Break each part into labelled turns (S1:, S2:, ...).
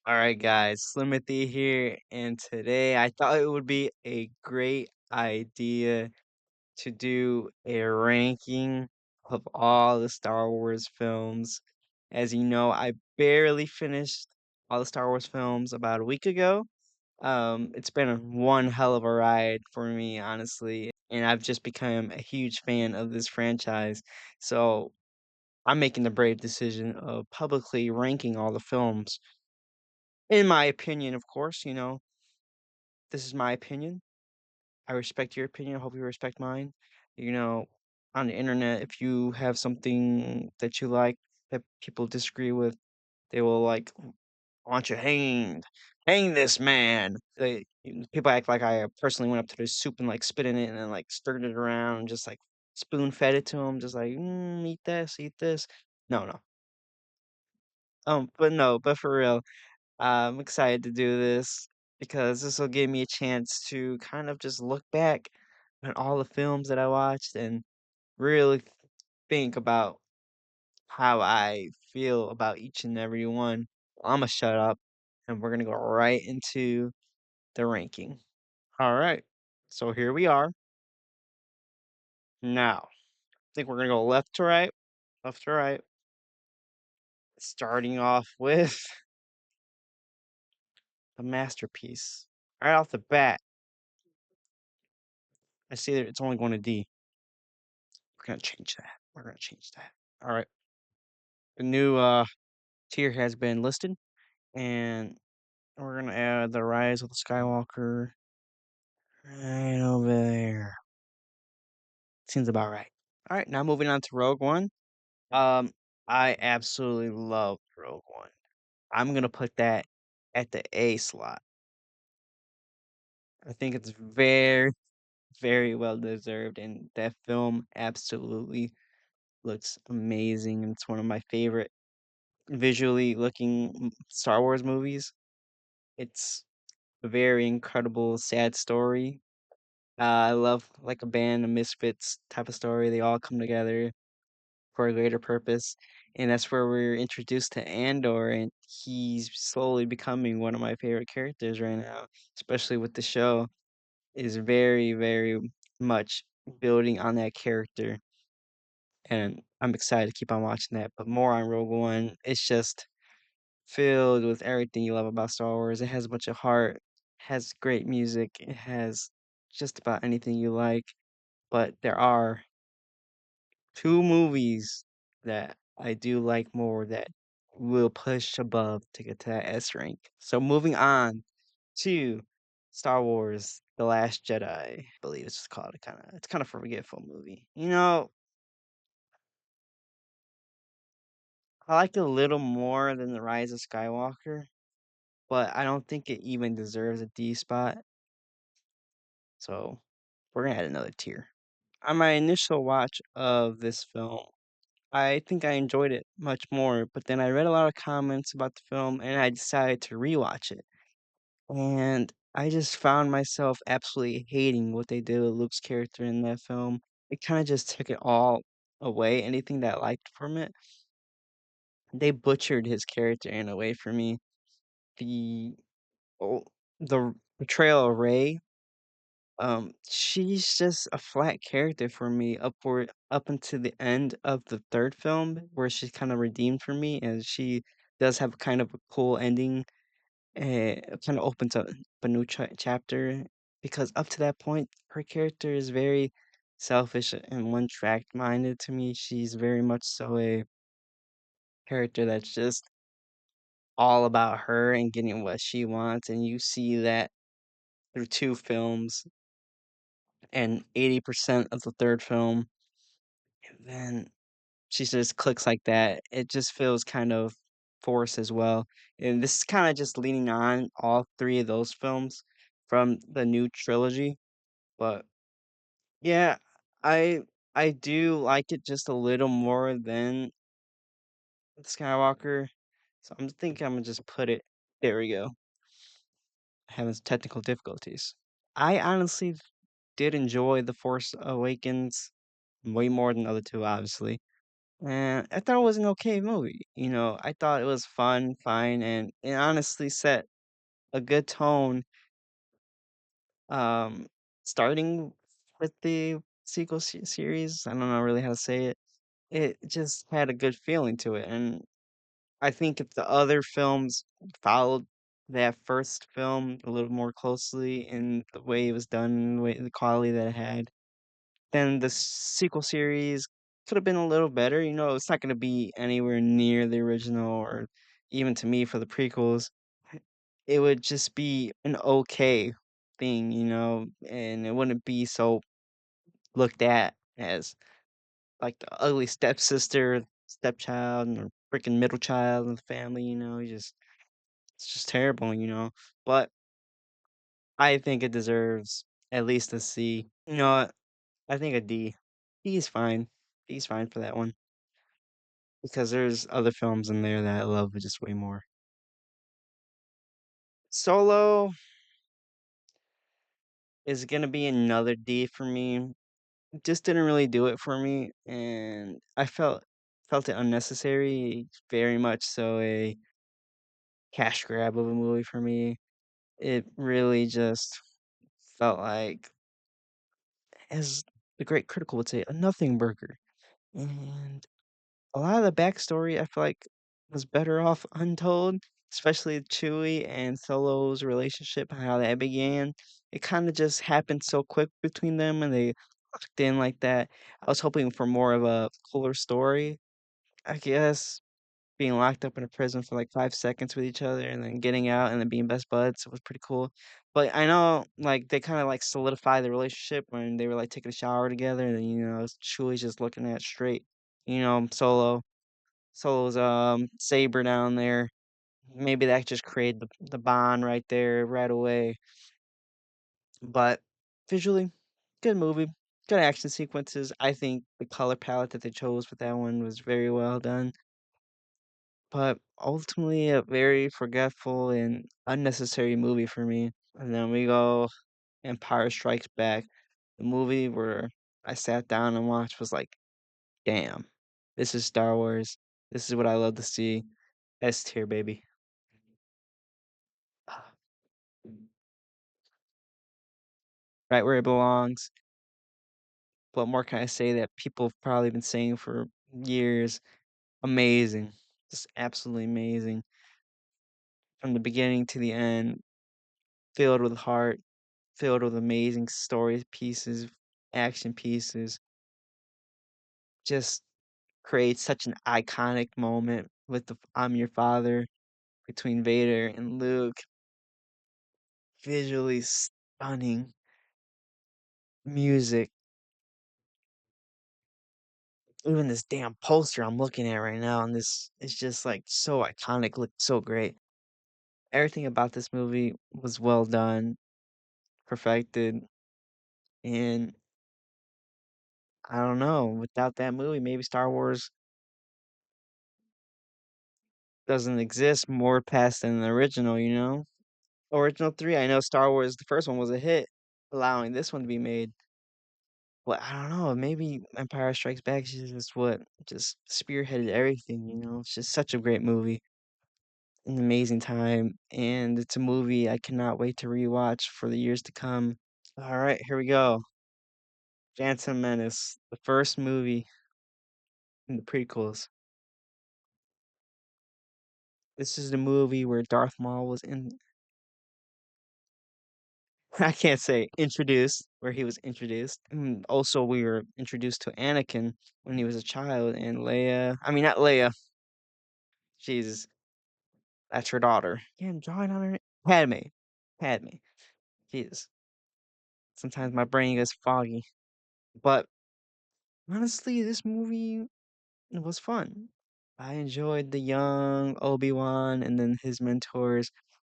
S1: All right, guys, Slimothy here, and today I thought it would be a great idea to do a ranking of all the Star Wars films. As you know, I barely finished all the Star Wars films about a week ago. It's been one hell of a ride for me, honestly, and I've just become a huge fan of this franchise. So I'm making the brave decision of publicly ranking all the films in my opinion, of course, this is my opinion. I respect your opinion. I hope you respect mine. You know, on the internet, if you have something that you like that people disagree with, they will like want you hanged. Hang this man. People act like I personally went up to the soup and like spit in it and then like stirred it around and just like spoon fed it to him, just like eat this, eat this. No, no. But no, but for real. I'm excited to do this because this will give me a chance to kind of just look back on all the films that I watched and really think about how I feel about each and every one. I'm gonna shut up and we're gonna go right into the ranking. All right. So here we are. Now, I think we're gonna go left to right, starting off with the masterpiece. Right off the bat, I see that it's only going to D. We're gonna change that. We're gonna change that. All right. The new tier has been listed, and we're gonna add the Rise of the Skywalker right over there. Seems about right. All right. Now moving on to Rogue One. Um, I absolutely love Rogue One. I'm gonna put that at the A slot. I think it's very, very well deserved, and that film absolutely looks amazing. It's one of my favorite visually looking Star Wars movies. It's a very incredible, sad story. I love like a band of misfits type of story. They all come together for a greater purpose, and that's where we're introduced to Andor, and he's slowly becoming one of my favorite characters right now, especially with the show. Is very, very much building on that character, and I'm excited to keep on watching that. But more on Rogue One. It's just filled with everything you love about Star Wars. It has a bunch of heart, has great music, it has just about anything you like. But there are two movies that I do like more that will push above to get to that S rank. So moving on to Star Wars The Last Jedi, I believe it's called. It's kind of a forgetful movie. I like it a little more than The Rise of Skywalker, but I don't think it even deserves a D spot. So we're gonna add another tier. On my initial watch of this film, I think I enjoyed it much more, but then I read a lot of comments about the film and I decided to rewatch it. And I just found myself absolutely hating what they did with Luke's character in that film. It kind of just took it all away, anything that I liked from it. They butchered his character in a way for me. The oh, the portrayal of Rey. She's just a flat character for me up until the end of the 3rd film where she's kinda redeemed for me, and she does have kind of a cool ending, it kinda opens up a new chapter, because up to that point, her character is very selfish and one-track minded to me. She's very much so a character that's just all about her and getting what she wants, and you see that through 2 films and 80% of the 3rd film. And then she just clicks like that. It just feels kind of forced as well. And this is kinda just leaning on all 3 of those films from the new trilogy. But yeah, I I do like it just a little more than Skywalker. So I'm gonna just put it there we go. Having technical difficulties. I honestly did enjoy The Force Awakens way more than the other 2, obviously. And I thought it was an okay movie. I thought it was fun, fine, and it honestly set a good tone, um, starting with the sequel series. I don't know really how to say it. It just had a good feeling to it, and I think if the other films followed that first film a little more closely in the way it was done, the quality that it had, then the sequel series could have been a little better. It's not going to be anywhere near the original, or even to me for the prequels. It would just be an okay thing, and it wouldn't be so looked at as like the ugly stepsister, stepchild, and freaking middle child in the family. It's just terrible. But I think it deserves at least a C. What? I think a D. D is fine. D is fine for that one because there's other films in there that I love just way more. Solo is gonna be another D for me. Just didn't really do it for me, and I felt it unnecessary. Very much so a cash grab of a movie for me. It really just felt like, as the great critical would say, a nothing burger. And a lot of the backstory I feel like was better off untold, especially Chewie and Solo's relationship, how that began. It kind of just happened so quick between them and they locked in like that. I was hoping for more of a cooler story, I guess. Being locked up in a prison for like 5 seconds with each other and then getting out and then being best buds was pretty cool. But I know like they kind of like solidified the relationship when they were like taking a shower together and then Chewie's just looking at straight, Solo's saber down there. Maybe that just created the bond right there right away. But visually, good movie, good action sequences. I think the color palette that they chose with that one was very well done. But ultimately, a very forgetful and unnecessary movie for me. And then we go Empire Strikes Back, the movie where I sat down and watched was like, damn, this is Star Wars. This is what I love to see. S tier, baby. Ah, right where it belongs. What more can I say that people have probably been saying for years? Amazing. Just absolutely amazing. From the beginning to the end, filled with heart, filled with amazing story pieces, action pieces. Just creates such an iconic moment with the "I'm your father" between Vader and Luke. Visually stunning. Music. Even this damn poster I'm looking at right now, and this is just like so iconic, looked so great. Everything about this movie was well done, perfected, and I don't know, without that movie, maybe Star Wars doesn't exist more past than the original, you know? Original 3, I know Star Wars, the first one was a hit, allowing this one to be made. But I don't know, maybe Empire Strikes Back is just what just spearheaded everything, you know? It's just such a great movie, an amazing time, and it's a movie I cannot wait to rewatch for the years to come. All right, here we go. Phantom Menace, the first movie in the prequels. This is the movie where Darth Maul was in. I can't say introduced, where he was introduced. Also, we were introduced to Anakin when he was a child, and Leia. I mean, not Leia. Jesus, that's her daughter. Yeah, I'm drawing on her. Padme. Padme. Jesus. Sometimes my brain gets foggy. But honestly, this movie was fun. I enjoyed the young Obi-Wan and then his mentors.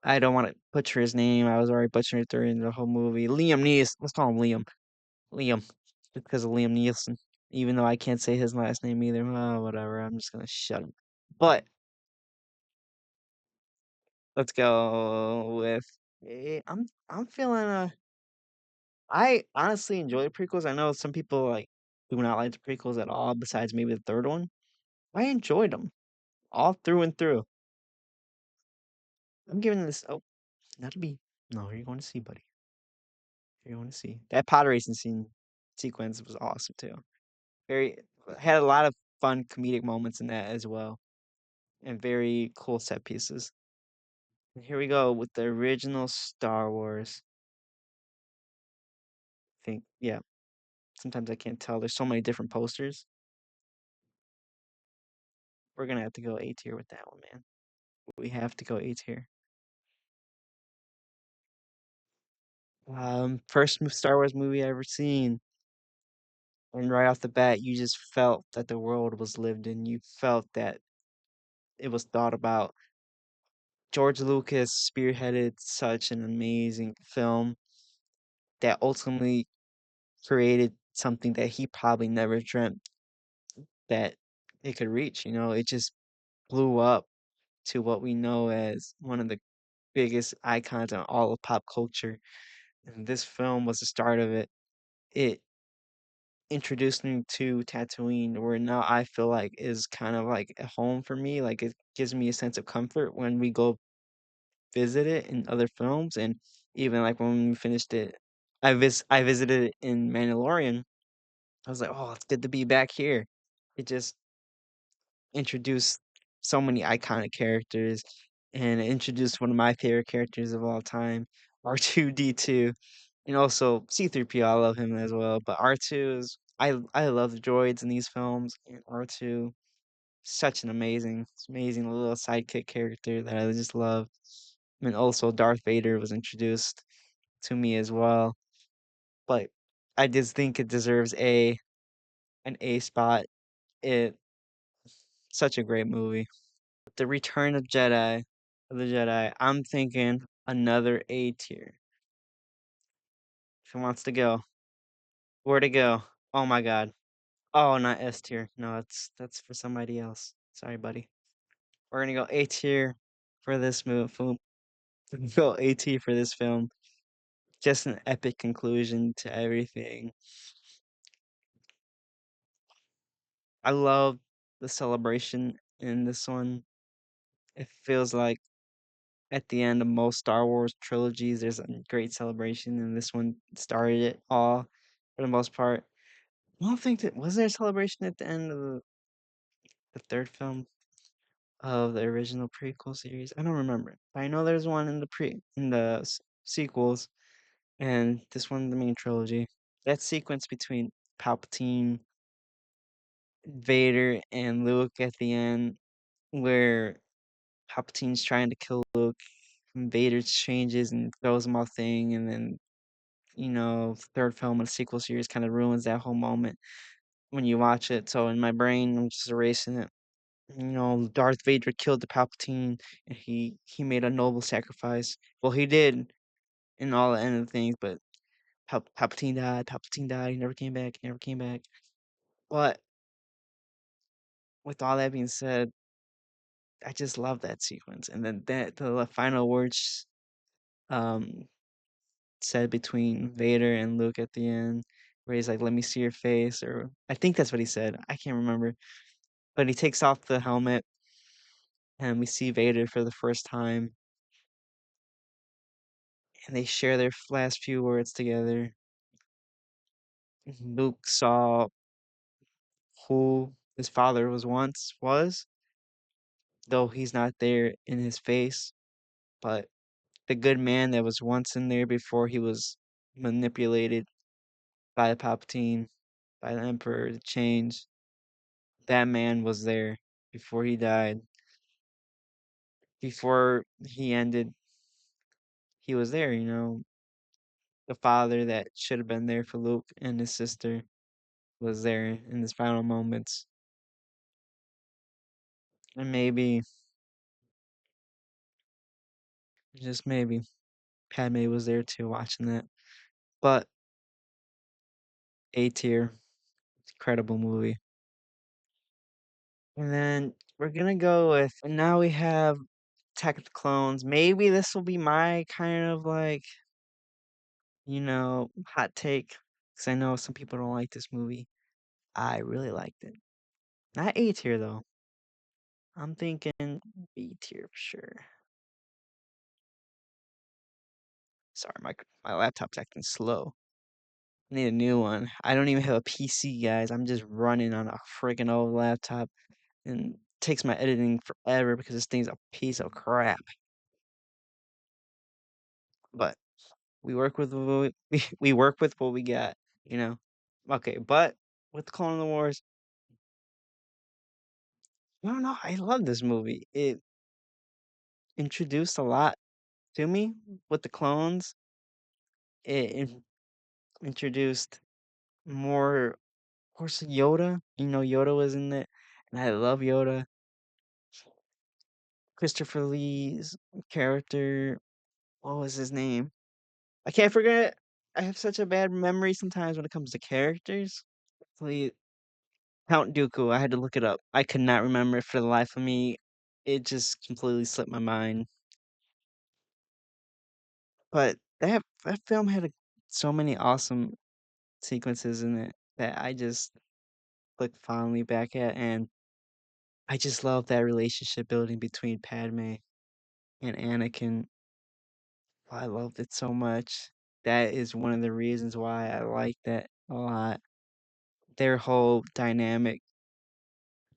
S1: I don't want to butcher his name. I was already butchering it during the whole movie. Liam Neeson. Let's call him Liam. Liam. Just because of Liam Neeson. Even though I can't say his last name either. Oh, whatever. I'm just gonna shut him. But let's go with I'm feeling I honestly enjoy the prequels. I know some people like do not like the prequels at all, besides maybe the third one. I enjoyed them all through and through. I'm giving this oh, that'll be no, you're going to see, buddy. You're going to see. That pod racing sequence was awesome too. Very had a lot of fun comedic moments in that as well, and very cool set pieces. And here we go with the original Star Wars. I think, yeah. Sometimes I can't tell. There's so many different posters. We're gonna have to go A tier with that one, man. We have to go A tier. First Star Wars movie I ever seen, and right off the bat, you just felt that the world was lived in. You felt that it was thought about. George Lucas spearheaded such an amazing film that ultimately created something that he probably never dreamt that it could reach. You know, it just blew up to what we know as one of the biggest icons in all of pop culture. And this film was the start of it. It introduced me to Tatooine, where now I feel like is kind of like a home for me. Like it gives me a sense of comfort when we go visit it in other films, and even like when we finished it, I visited it in Mandalorian. I was like, oh, it's good to be back here. It just introduced so many iconic characters, and it introduced one of my favorite characters of all time, R2D2, and also C3PO. I love him as well, but R2 is I love the droids in these films, and R2 such an amazing little sidekick character that I just love. And also Darth Vader was introduced to me as well, but I just think it deserves an A spot. It such a great movie. The Return of the Jedi, I'm thinking another A tier. Who wants to go? Where to go? Oh my god. Oh, not S tier. No, that's for somebody else. Sorry, buddy. We're gonna go A tier for this movie. Go A tier for this film. Just an epic conclusion to everything. I love the celebration in this one. It feels like at the end of most Star Wars trilogies, there's a great celebration, and this one started it all for the most part. I don't think that was there a celebration at the end of the third film of the original prequel series. I don't remember. But I know there's one in the sequels, and this one the main trilogy. That sequence between Palpatine, Vader, and Luke at the end, where Palpatine's trying to kill Luke, and Vader changes and throws him off thing, and then third film of the sequel series kind of ruins that whole moment when you watch it. So in my brain, I'm just erasing it. Darth Vader killed the Palpatine, and he made a noble sacrifice. Well, he did in all the end of things, but Palpatine died. Palpatine died. He never came back. He never came back. But with all that being said, I just love that sequence, and then the final words um said between Vader and Luke at the end, where he's like, "Let me see your face," or I think that's what he said. I can't remember, but he takes off the helmet, and we see Vader for the first time, and they share their last few words together. Luke saw who his father was, though he's not there in his face, but the good man that was once in there before he was manipulated by the Palpatine, by the Emperor to change. That man was there before he died. Before he ended, he was there, the father that should have been there for Luke and his sister was there in his final moments. And maybe, just maybe, Padme was there too watching that. But A tier, incredible movie. And then we're gonna go with now we have Attack of the Clones. Maybe this will be my kind of like, hot take. Because I know some people don't like this movie. I really liked it. Not A tier though. I'm thinking B tier for sure. Sorry, my laptop's acting slow. I need a new one. I don't even have a PC, guys. I'm just running on a freaking old laptop and takes my editing forever because this thing's a piece of crap. But we work with what we work with what we got, you know. Okay, but with Clone of the Wars, I don't know. I love this movie. It introduced a lot to me with the clones. It introduced more, of course, Yoda. You know, Yoda was in it, and I love Yoda. Christopher Lee's character, what was his name? I can't forget. I have such a bad memory sometimes when it comes to characters. Lee Count Dooku, I had to look it up. I could not remember it for the life of me. It just completely slipped my mind. But that film had so many awesome sequences in it that I just look fondly back at, and I just love that relationship building between Padme and Anakin. I loved it so much. That is one of the reasons why I like that a lot. Their whole dynamic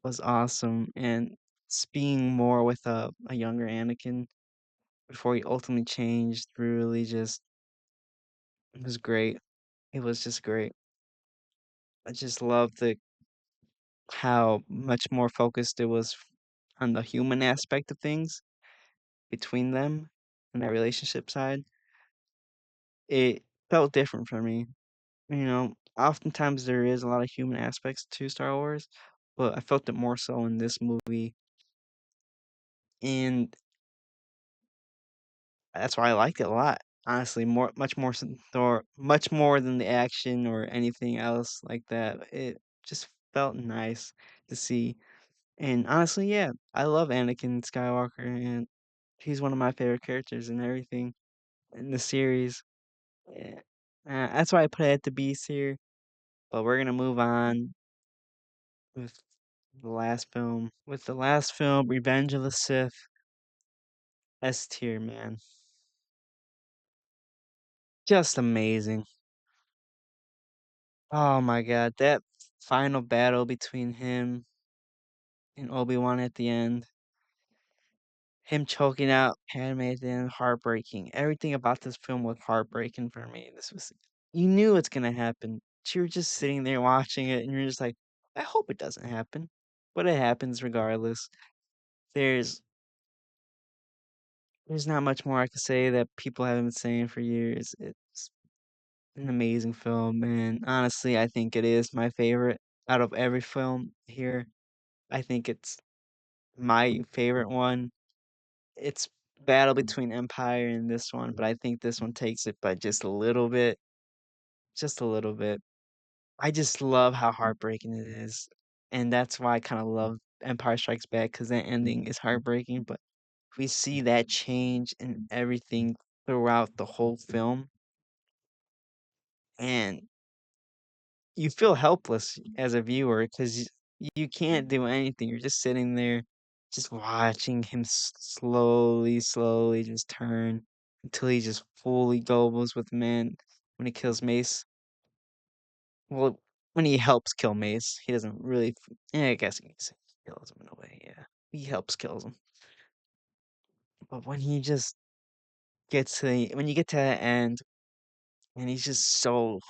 S1: was awesome, and being more with a younger Anakin before he ultimately changed really just was great. It was just great. I just love the how much more focused it was on the human aspect of things between them and that relationship side. It felt different for me. You know, oftentimes there is a lot of human aspects to Star Wars, but I felt it more so in this movie, and that's why I liked it a lot. Honestly, much more than the action or anything else like that. It just felt nice to see. And honestly, yeah, I love Anakin Skywalker, and he's one of my favorite characters and everything in the series. Yeah. That's why I put it at the B tier. But we're gonna move on with the last film. With the last film, Revenge of the Sith, S tier, man. Just amazing. Oh my god, that final battle between him and Obi-Wan at the end, him choking out Padme at the end, heartbreaking. Everything about this film was heartbreaking for me. This was you knew it's gonna happen. You were just sitting there watching it and you're just like, I hope it doesn't happen. But it happens regardless. There's there's not much more I could say that people haven't been saying for years. It's an amazing film, and honestly, I think it is my favorite out of every film here. I think it's my favorite one. It's battle between Empire and this one, but I think this one takes it by just a little bit, just a little bit. I just love how heartbreaking it is, and that's why I kind of love Empire Strikes Back because that ending is heartbreaking. But we see that change in everything throughout the whole film, and you feel helpless as a viewer because you can't do anything. You're just sitting there, just watching him slowly just turn until he just fully gobbles with man when he kills Mace. Well, when he helps kill Mace, he doesn't really. Yeah, I guess he kills him in a way. Yeah, he helps kills him. But when he just when you get to that end, and he's just so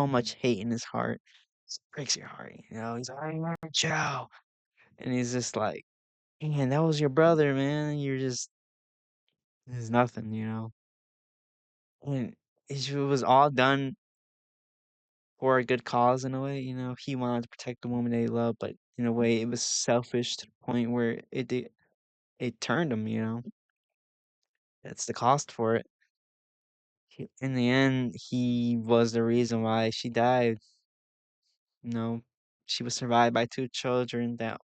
S1: much hate in his heart, it breaks your heart. You know, he's like, "I want Chow," and he's just like, "Man, that was your brother, man. You're just there's nothing, you know." And it was all done for a good cause in a way, you know. He wanted to protect the woman that he loved, but in a way, it was selfish to the point where it turned him, you know. That's the cost for it. In the end, he was the reason why she died. You know, she was survived by two children that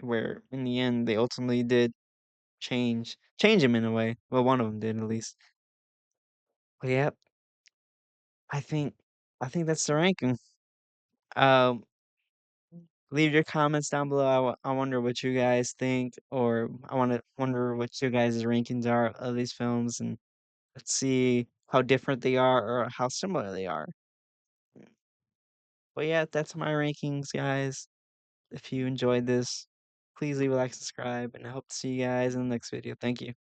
S1: where in the end they ultimately did change him in a way. Well, one of them did at least. But yeah, I think I think that's the ranking. Um, leave your comments down below. I wonder what you guys think, or I wanna wonder what your guys' rankings are of these films, and let's see how different they are or how similar they are. But yeah, that's my rankings, guys. If you enjoyed this, please leave a like, subscribe, and I hope to see you guys in the next video. Thank you.